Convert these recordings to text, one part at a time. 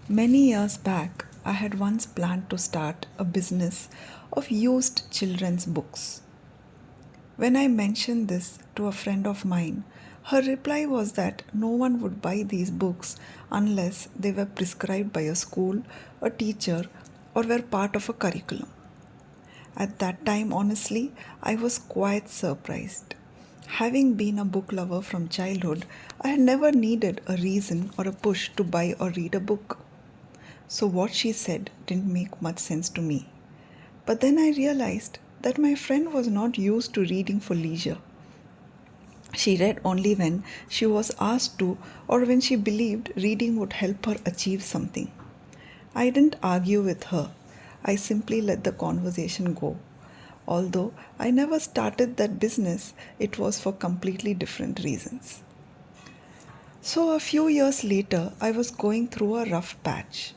Many years back, I had once planned to start a business of used children's books. When I mentioned this to a friend of mine, her reply was that no one would buy these books unless they were prescribed by a school, a teacher, or were part of a curriculum. At that time, honestly, I was quite surprised. Having been a book lover from childhood, I had never needed a reason or a push to buy or read a book. So, what she said didn't make much sense to me. But then I realized that my friend was not used to reading for leisure. She read only when she was asked to or when she believed reading would help her achieve something. I didn't argue with her. I simply let the conversation go. Although I never started that business, it was for completely different reasons. So, a few years later, I was going through a rough patch.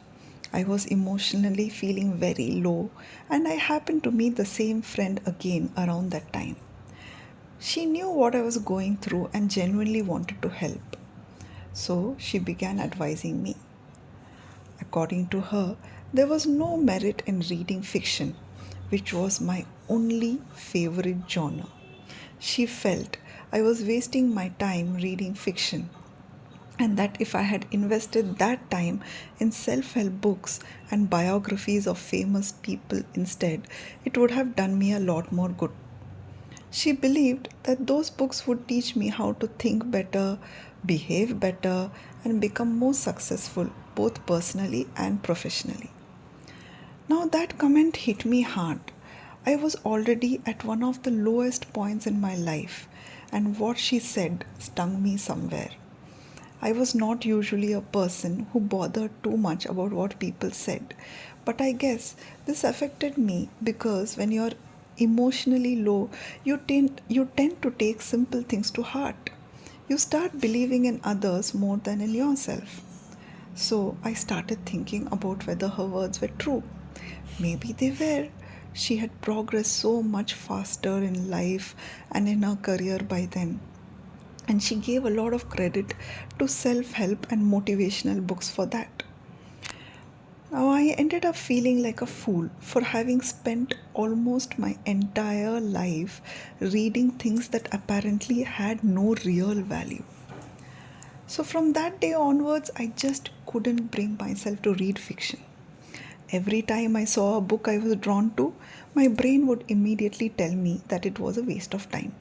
I was emotionally feeling very low, and I happened to meet the same friend again around that time. She knew what I was going through and genuinely wanted to help. So, she began advising me. According to her, there was no merit in reading fiction, which was my only favorite genre. She felt I was wasting my time reading fiction and that if I had invested that time in self help books and biographies of famous people instead, it would have done me a lot more good. She believed that those books would teach me how to think better, behave better, and become more successful both personally and professionally. Now, that comment hit me hard. I was already at one of the lowest points in my life, and what she said stung me somewhere. I was not usually a person who bothered too much about what people said, but I guess this affected me because when you're emotionally low, you tend to take simple things to heart. You start believing in others more than in yourself. So I started thinking about whether her words were true. Maybe they were. She had progressed so much faster in life and in her career by then. And she gave a lot of credit to self help and motivational books for that. Now, I ended up feeling like a fool for having spent almost my entire life reading things that apparently had no real value. So, from that day onwards, I just couldn't bring myself to read fiction. Every time I saw a book I was drawn to, my brain would immediately tell me that it was a waste of time.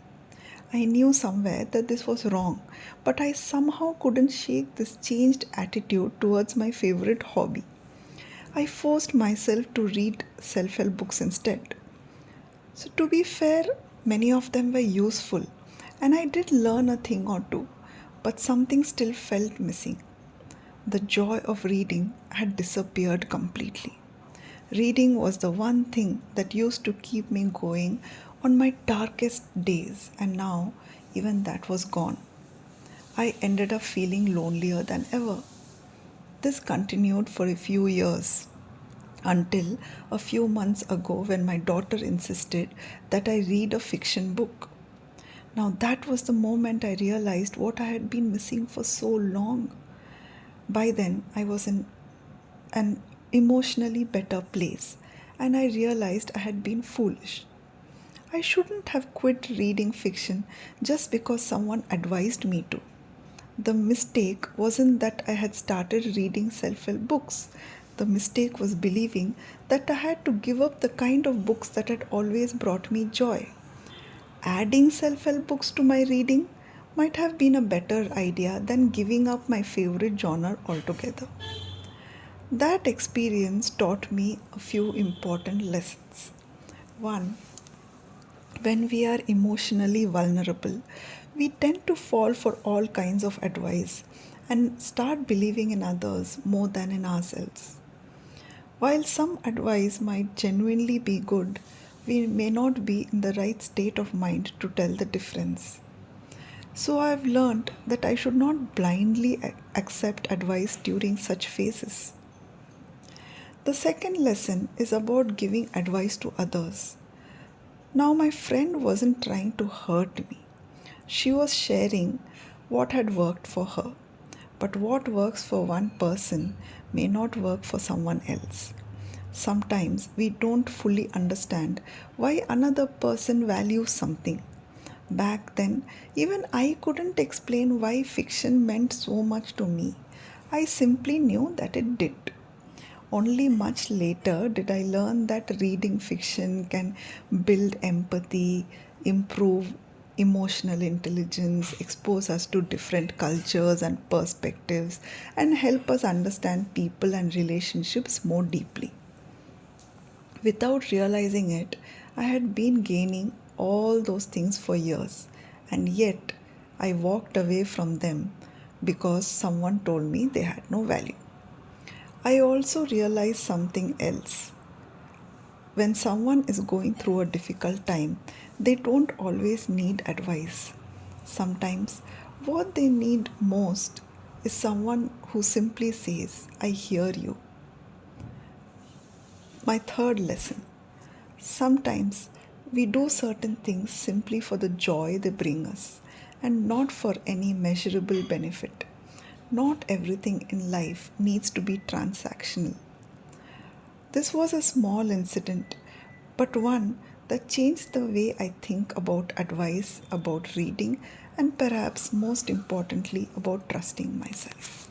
I knew somewhere that this was wrong, but I somehow couldn't shake this changed attitude towards my favorite hobby. I forced myself to read self help books instead. So, to be fair, many of them were useful, and I did learn a thing or two, but something still felt missing. The joy of reading had disappeared completely. Reading was the one thing that used to keep me going on my darkest days, and now even that was gone. I ended up feeling lonelier than ever. This continued for a few years until a few months ago when my daughter insisted that I read a fiction book. Now, that was the moment I realized what I had been missing for so long. By then, I was in an emotionally better place, and I realized I had been foolish. I shouldn't have quit reading fiction just because someone advised me to. The mistake wasn't that I had started reading self help books. The mistake was believing that I had to give up the kind of books that had always brought me joy. Adding self help books to my reading might have been a better idea than giving up my favorite genre altogether. That experience taught me a few important lessons. One, when we are emotionally vulnerable, we tend to fall for all kinds of advice and start believing in others more than in ourselves. While some advice might genuinely be good, we may not be in the right state of mind to tell the difference. So I've learned that I should not blindly accept advice during such phases. The second lesson is about giving advice to others. Now, my friend wasn't trying to hurt me. She was sharing what had worked for her. But what works for one person may not work for someone else. Sometimes we don't fully understand why another person values something. Back then, even I couldn't explain why fiction meant so much to me. I simply knew that it did. Only much later did I learn that reading fiction can build empathy, improve emotional intelligence, expose us to different cultures and perspectives, and help us understand people and relationships more deeply. Without realizing it, I had been gaining all those things for years, and yet I walked away from them because someone told me they had no value. I also realized something else. When someone is going through a difficult time, they don't always need advice. Sometimes, what they need most is someone who simply says, I hear you. My third lesson. Sometimes we do certain things simply for the joy they bring us and not for any measurable benefit. Not everything in life needs to be transactional. This was a small incident, but one that changed the way I think about advice, about reading, and perhaps most importantly, about trusting myself.